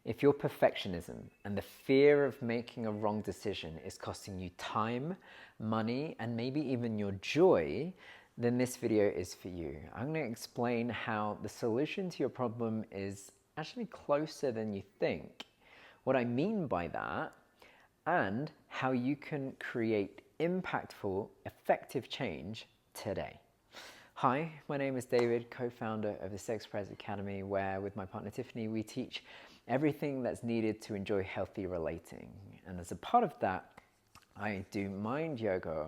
If your perfectionism and the fear of making a wrong decision is costing you time, money, and maybe even your joy, then this video is for you. I'm going to explain how the solution to your problem is actually closer than you think, what I mean by that, and how you can create impactful, effective change today. Hi, my name is David, co-founder of the Sex.Prayers Academy, where with my partner Tiffany, we teach everything that's needed to enjoy healthy relating. And as a part of that, I do MindYoga,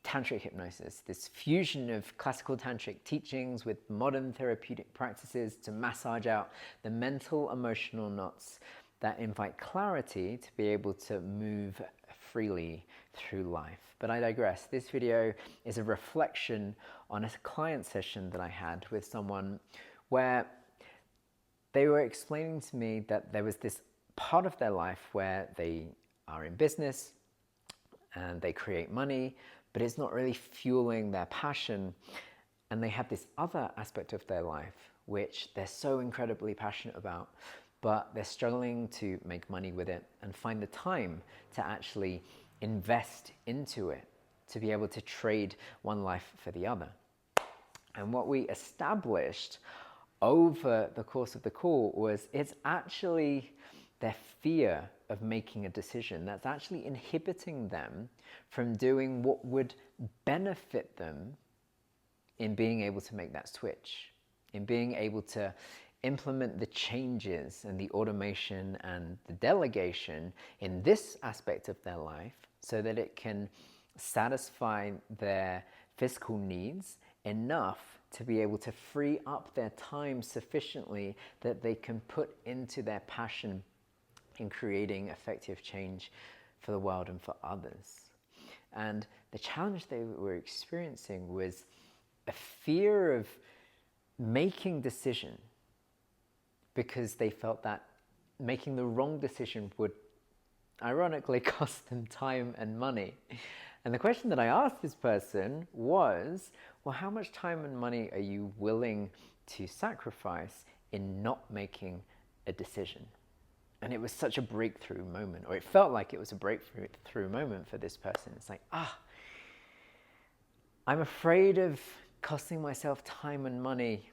tantric hypnosis, this fusion of classical tantric teachings with modern therapeutic practices to massage out the mental, emotional knots that invite clarity to be able to move freely through life. But I digress. This video is a reflection on a client session that I had with someone where they were explaining to me that there was this part of their life where they are in business and they create money, but it's not really fueling their passion. And they have this other aspect of their life which they're so incredibly passionate about, but they're struggling to make money with it and find the time to actually invest into it, to be able to trade one life for the other. And what we established over the course of the call was it's actually their fear of making a decision that's actually inhibiting them from doing what would benefit them in being able to make that switch, in being able to implement the changes and the automation and the delegation in this aspect of their life so that it can satisfy their physical needs enough to be able to free up their time sufficiently that they can put into their passion in creating effective change for the world and for others. And the challenge they were experiencing was a fear of making decision because they felt that making the wrong decision would ironically cost them time and money. And the question that I asked this person was, well, how much time and money are you willing to sacrifice in not making a decision? And it was such a breakthrough moment, or it felt like it was a breakthrough moment for this person. It's like, I'm afraid of costing myself time and money,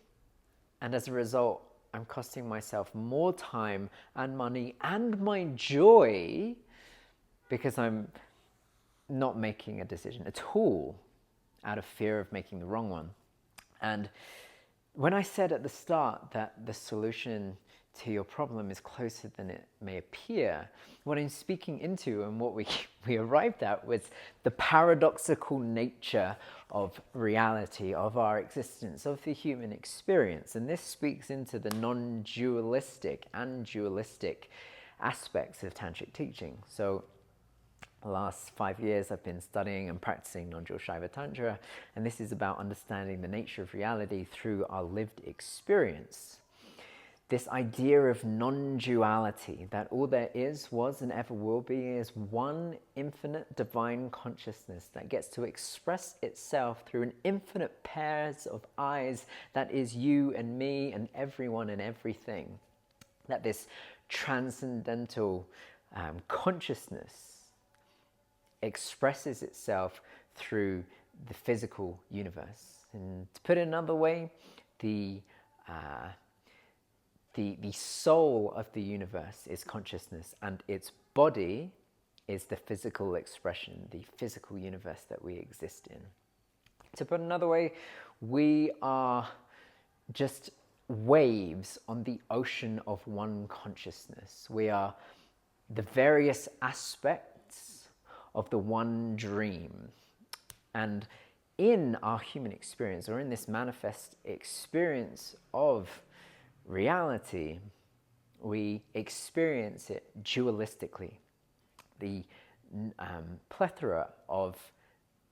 and as a result, I'm costing myself more time and money and my joy because I'm not making a decision at all out of fear of making the wrong one. And when I said at the start that the solution to your problem is closer than it may appear, what I'm speaking into and what we arrived at was the paradoxical nature of reality, of our existence, of the human experience. And this speaks into the non-dualistic and dualistic aspects of tantric teaching. So the last 5 years I've been studying and practicing non-dual Shiva Tantra, and this is about understanding the nature of reality through our lived experience. This idea of non-duality, that all there is, was, and ever will be is one infinite divine consciousness that gets to express itself through an infinite pairs of eyes that is you and me and everyone and everything. That this transcendental consciousness expresses itself through the physical universe. And to put it another way, the soul of the universe is consciousness, and its body is the physical expression, the physical universe that we exist in. To put another way, we are just waves on the ocean of one consciousness. We are the various aspects of the one dream. And in our human experience, or in this manifest experience of reality, we experience it dualistically. The plethora of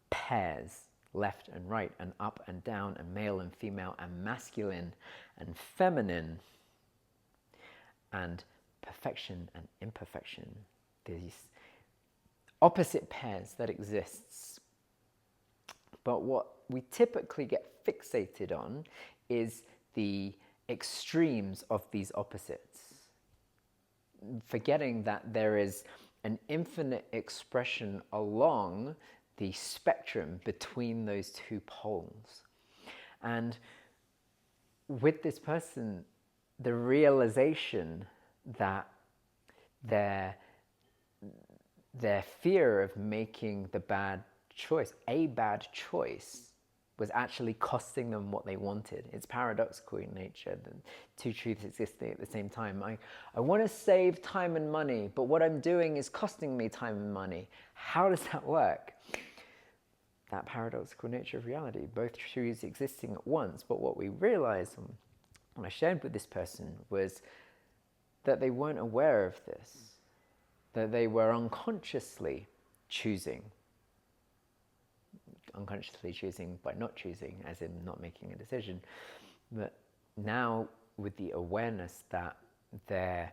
pairs, left and right and up and down and male and female and masculine and feminine and perfection and imperfection, these opposite pairs that exists. But what we typically get fixated on is the extremes of these opposites. forgetting that there is an infinite expression along the spectrum between those two poles. And with this person, the realization that their fear of making a bad choice, was actually costing them what they wanted. It's paradoxical in nature, the two truths existing at the same time. I want to save time and money, but what I'm doing is costing me time and money. How does that work? That paradoxical nature of reality, both truths existing at once. But what we realized when I shared with this person was that they weren't aware of this, that they were unconsciously choosing by not choosing, as in not making a decision. But now, with the awareness that their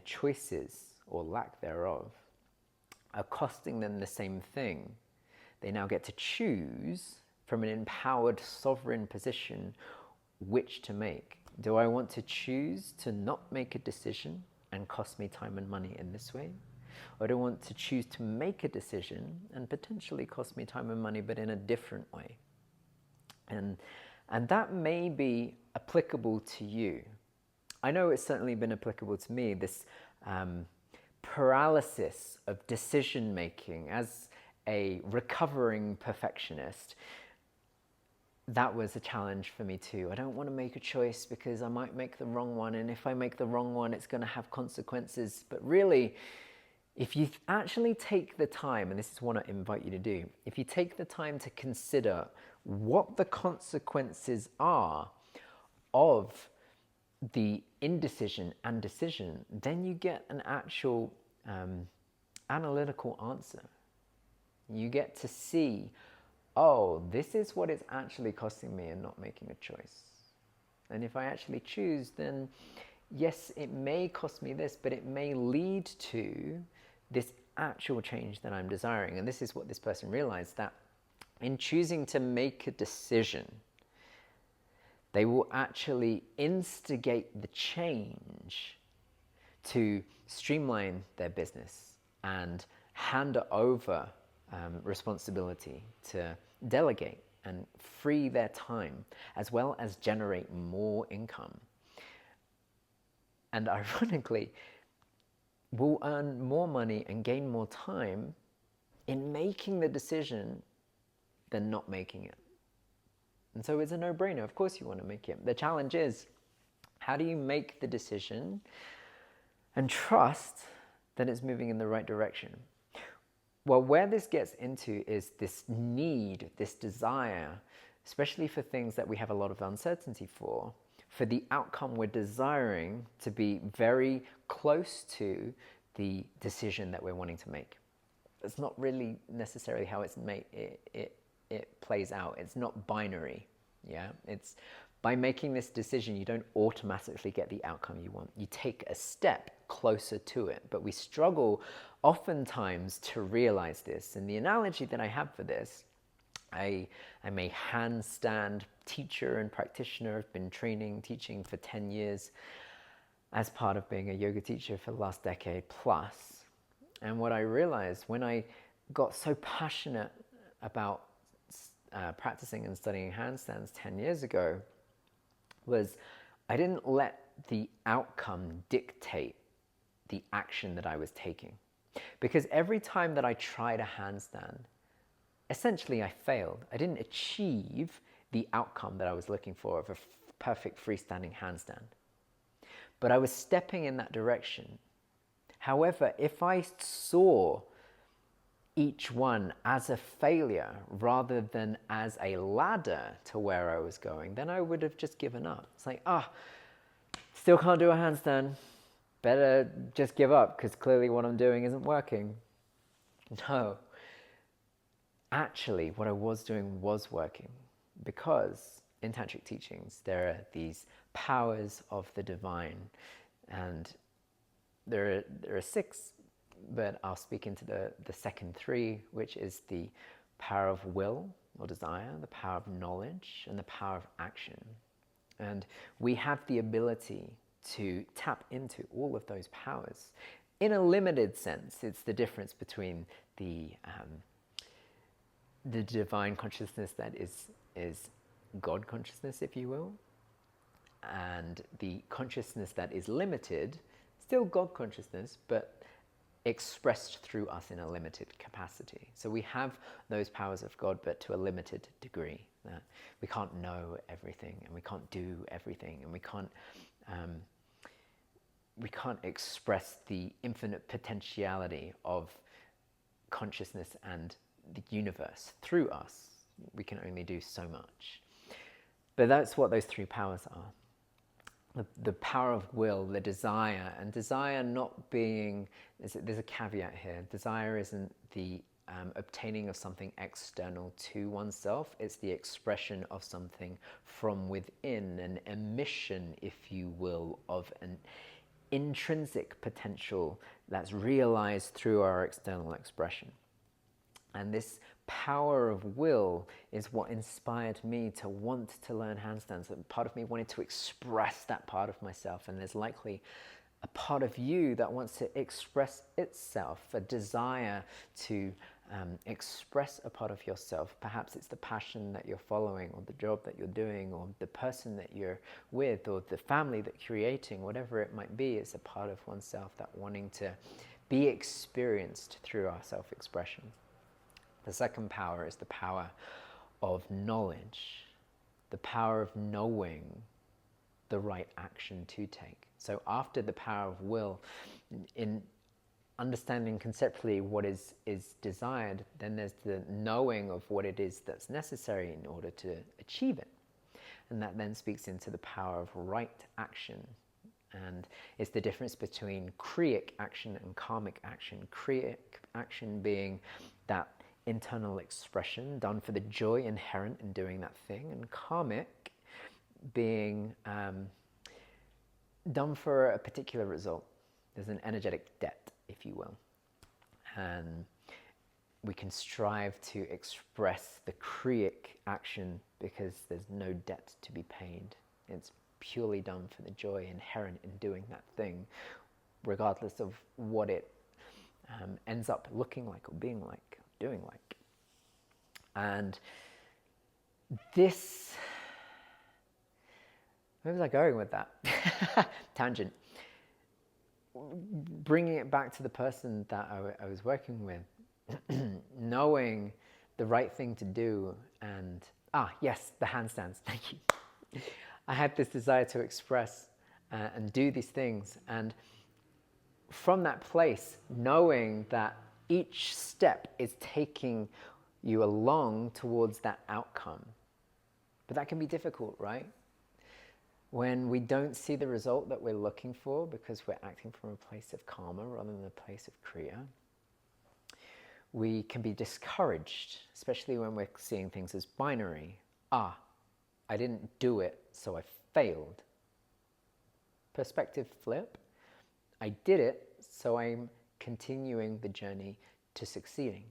choices, or lack thereof, are costing them the same thing, they now get to choose from an empowered, sovereign position which to make. Do I want to choose to not make a decision and cost me time and money in this way? Or do I want to choose to make a decision and potentially cost me time and money, but in a different way? And that may be applicable to you. I know it's certainly been applicable to me, this paralysis of decision making. As a recovering perfectionist, that was a challenge for me too. I don't want to make a choice because I might make the wrong one, and if I make the wrong one, it's going to have consequences. But really, if you actually take the time, and this is what I invite you to do, if you take the time to consider what the consequences are of the indecision and decision, then you get an actual analytical answer. You get to see, oh, this is what it's actually costing me in not making a choice. And if I actually choose, then yes, it may cost me this, but it may lead to this actual change that I'm desiring. And this is what this person realized, that in choosing to make a decision, they will actually instigate the change to streamline their business and hand over responsibility, to delegate and free their time, as well as generate more income. And ironically, will earn more money and gain more time in making the decision than not making it. And so it's a no-brainer. Of course you want to make it. The challenge is, how do you make the decision and trust that it's moving in the right direction? Well, where this gets into is this need, this desire, especially for things that we have a lot of uncertainty for the outcome we're desiring to be very close to the decision that we're wanting to make. It's not really necessarily how it's made. It plays out. It's not binary. Yeah, it's by making this decision, you don't automatically get the outcome you want. You take a step closer to it, but we struggle oftentimes to realize this. And the analogy that I have for this, I'm a handstand teacher and practitioner. I've been teaching for 10 years as part of being a yoga teacher for the last decade plus. And what I realized when I got so passionate about practicing and studying handstands 10 years ago was I didn't let the outcome dictate the action that I was taking. Because every time that I tried a handstand, essentially I failed. I didn't achieve the outcome that I was looking for of a perfect freestanding handstand. But I was stepping in that direction. However, if I saw each one as a failure rather than as a ladder to where I was going, then I would have just given up. It's like, still can't do a handstand. Better just give up because clearly what I'm doing isn't working. No. Actually, what I was doing was working, because in tantric teachings, there are these powers of the divine, and there are 6, but I'll speak into the second 3, which is the power of will or desire, the power of knowledge, and the power of action. And we have the ability to tap into all of those powers. In a limited sense, it's the difference between the divine consciousness that is God consciousness, if you will, and the consciousness that is limited, still God consciousness, but expressed through us in a limited capacity. So we have those powers of God, but to a limited degree. We can't know everything, and we can't do everything, and we can't express the infinite potentiality of consciousness and the universe through us. We can only do so much. But that's what those three powers are. The power of will, the desire, and desire not being, there's a caveat here, desire isn't the obtaining of something external to oneself, it's the expression of something from within, an emission, if you will, of an intrinsic potential that's realized through our external expression. And this power of will is what inspired me to want to learn handstands. And part of me wanted to express that part of myself, and there's likely a part of you that wants to express itself, a desire to express a part of yourself. Perhaps it's the passion that you're following, or the job that you're doing, or the person that you're with, or the family that you're creating, whatever it might be. It's a part of oneself that wanting to be experienced through our self-expression. The second power is the power of knowledge, the power of knowing the right action to take. So after the power of will, in understanding conceptually what is desired, then there's the knowing of what it is that's necessary in order to achieve it. And that then speaks into the power of right action. And it's the difference between kriyic action and karmic action. Kriyic action being that internal expression done for the joy inherent in doing that thing, and karmic being done for a particular result. There's an energetic debt, if you will, and we can strive to express the kriyic action because there's no debt to be paid. It's purely done for the joy inherent in doing that thing, regardless of what it ends up looking like or being like, doing like. And this, where was I going with that? Tangent. Bringing it back to the person that I was working with, knowing the right thing to do, and yes, the handstands, thank you. I had this desire to express and do these things, and from that place, knowing that each step is taking you along towards that outcome. But that can be difficult, right? When we don't see the result that we're looking for because we're acting from a place of karma rather than a place of kriya, we can be discouraged, especially when we're seeing things as binary. I didn't do it, so I failed. Perspective flip. I did it, so I'm continuing the journey to succeeding.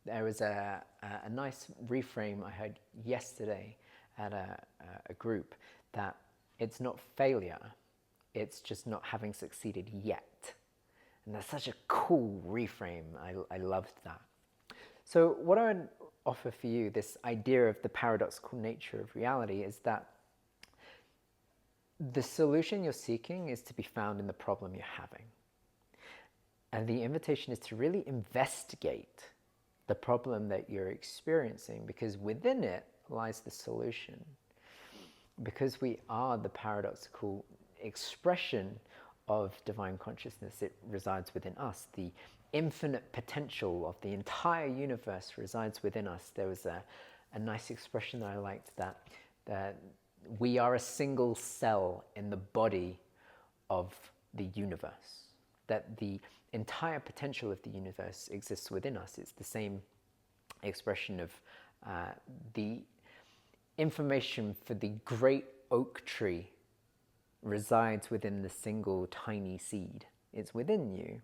There was a nice reframe I heard yesterday at a group that it's not failure, it's just not having succeeded yet. And that's such a cool reframe. I loved that. So what I would offer for you, this idea of the paradoxical nature of reality, is that the solution you're seeking is to be found in the problem you're having. And the invitation is to really investigate the problem that you're experiencing, because within it lies the solution. Because we are the paradoxical expression of divine consciousness, it resides within us. The infinite potential of the entire universe resides within us. There was a nice expression that I liked, that we are a single cell in the body of the universe, that the entire potential of the universe exists within us. It's the same expression of the information for the great oak tree resides within the single tiny seed. It's within you.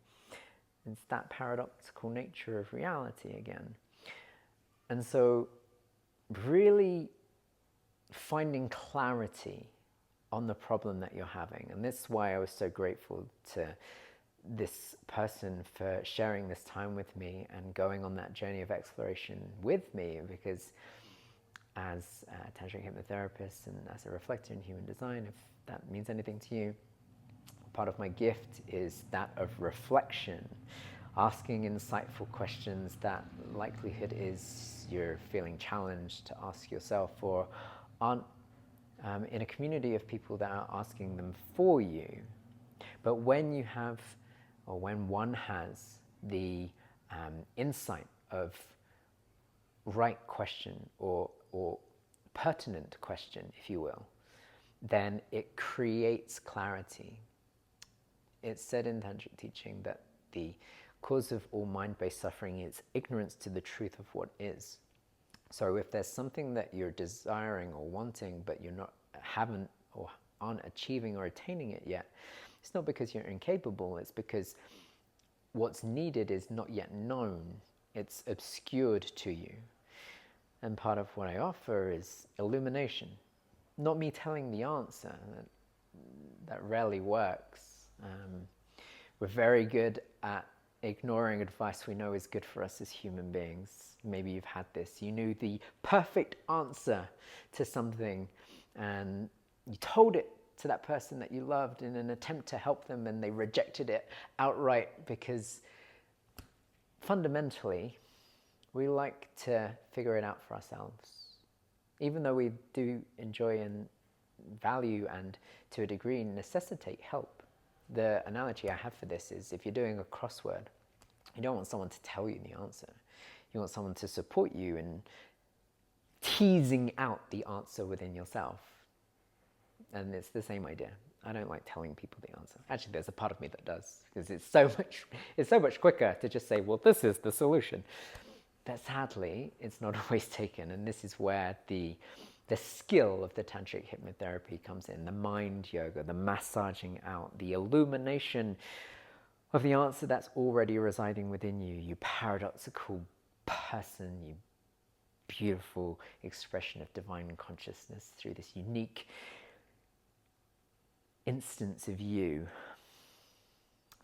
It's that paradoxical nature of reality again. And so really finding clarity on the problem that you're having. And that's why I was so grateful to this person for sharing this time with me and going on that journey of exploration with me, because as a tantric hypnotherapist and as a reflector in human design, if that means anything to you, part of my gift is that of reflection, asking insightful questions that likelihood is you're feeling challenged to ask yourself, or aren't in a community of people that are asking them for you. But when you have, or when one has the insight of right question or pertinent question, if you will, then it creates clarity. It's said in tantric teaching that the cause of all mind-based suffering is ignorance to the truth of what is. So if there's something that you're desiring or wanting, but haven't or aren't achieving or attaining it yet, it's not because you're incapable, it's because what's needed is not yet known. It's obscured to you. And part of what I offer is illumination. Not me telling the answer. That rarely works. We're very good at ignoring advice we know is good for us as human beings. Maybe you've had this. You knew the perfect answer to something and you told it to that person that you loved in an attempt to help them, and they rejected it outright because fundamentally we like to figure it out for ourselves. Even though we do enjoy and value and to a degree necessitate help. The analogy I have for this is if you're doing a crossword, you don't want someone to tell you the answer. You want someone to support you in teasing out the answer within yourself. And it's the same idea. I don't like telling people the answer. Actually, there's a part of me that does, because it's so much quicker to just say, well, this is the solution. But sadly, it's not always taken. And this is where the skill of the tantric hypnotherapy comes in, the mind yoga, the massaging out, the illumination of the answer that's already residing within you, you paradoxical person, you beautiful expression of divine consciousness through this unique instance of you.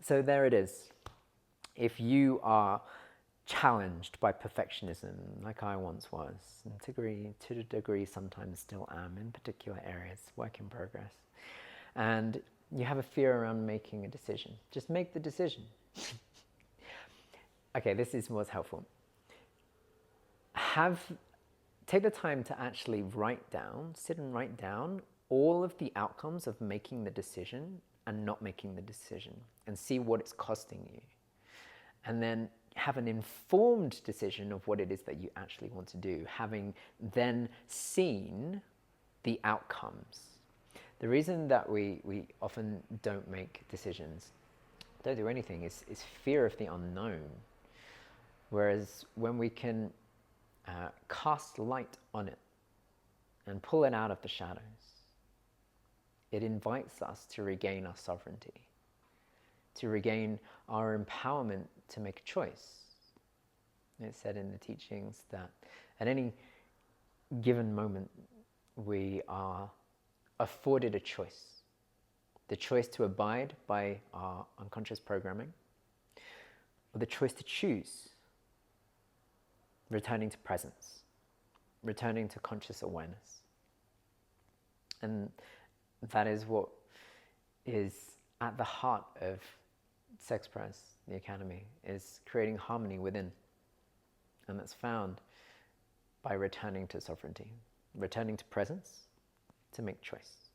So there it is. If you are challenged by perfectionism, like I once was, and to a degree sometimes still am in particular areas, work in progress, and you have a fear around making a decision, just make the decision. Okay, this is what's helpful. Take the time to actually sit and write down all of the outcomes of making the decision and not making the decision, and see what it's costing you. And then have an informed decision of what it is that you actually want to do, having then seen the outcomes. The reason that we often don't make decisions, don't do anything, is fear of the unknown. Whereas when we can cast light on it and pull it out of the shadows, it invites us to regain our sovereignty, to regain our empowerment to make a choice. It's said in the teachings that at any given moment we are afforded a choice. The choice to abide by our unconscious programming, or the choice to choose returning to presence, returning to conscious awareness. And that is what is at the heart of Sex.Prayers, the Academy, is creating harmony within. And that's found by returning to sovereignty, returning to presence, to make choice.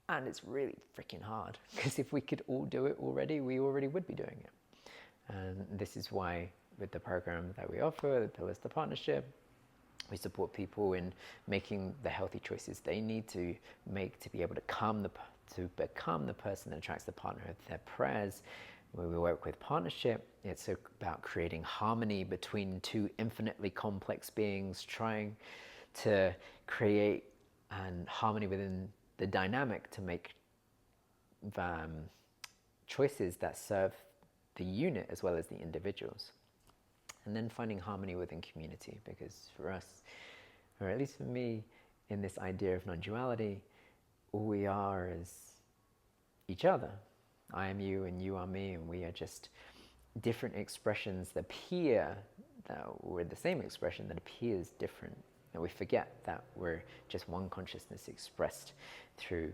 And it's really freaking hard, because if we could all do it already, we already would be doing it. And this is why with the program that we offer, the Pillars to Partnership, we support people in making the healthy choices they need to make to be able to become the person that attracts the partner of their prayers. When we work with partnership, it's about creating harmony between two infinitely complex beings, trying to create harmony within the dynamic to make choices that serve the unit as well as the individuals. And then finding harmony within community, because for us, or at least for me, in this idea of non-duality, all we are is each other. I am you and you are me, and we are just different expressions that appear that we're the same expression that appears different. And we forget that we're just one consciousness expressed through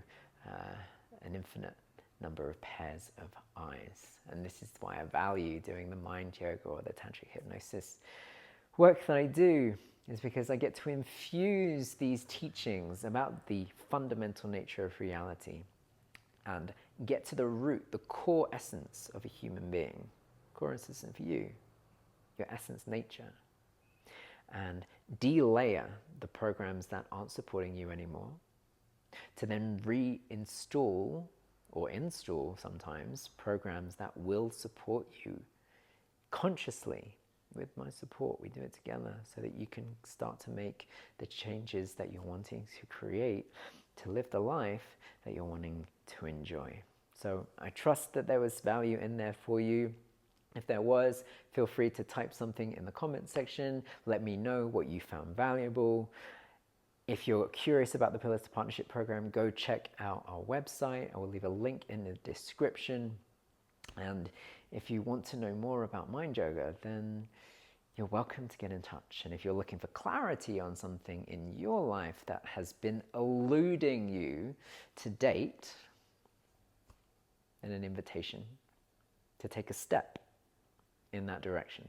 an infinite number of pairs of eyes. And this is why I value doing the mind yoga or the tantric hypnosis work that I do, is because I get to infuse these teachings about the fundamental nature of reality and get to the root, the core essence of a human being. Core essence for you, your essence nature. And de-layer the programs that aren't supporting you anymore, to then reinstall or install sometimes programs that will support you consciously. With my support, we do it together so that you can start to make the changes that you're wanting to create to live the life that you're wanting to enjoy. So I trust that there was value in there for you. If there was, feel free to type something in the comment section. Let me know what you found valuable. If you're curious about the Pillars to Partnership program, go check out our website. I will leave a link in the description. And if you want to know more about MindYoga, then you're welcome to get in touch. And if you're looking for clarity on something in your life that has been eluding you to date, then an invitation to take a step in that direction.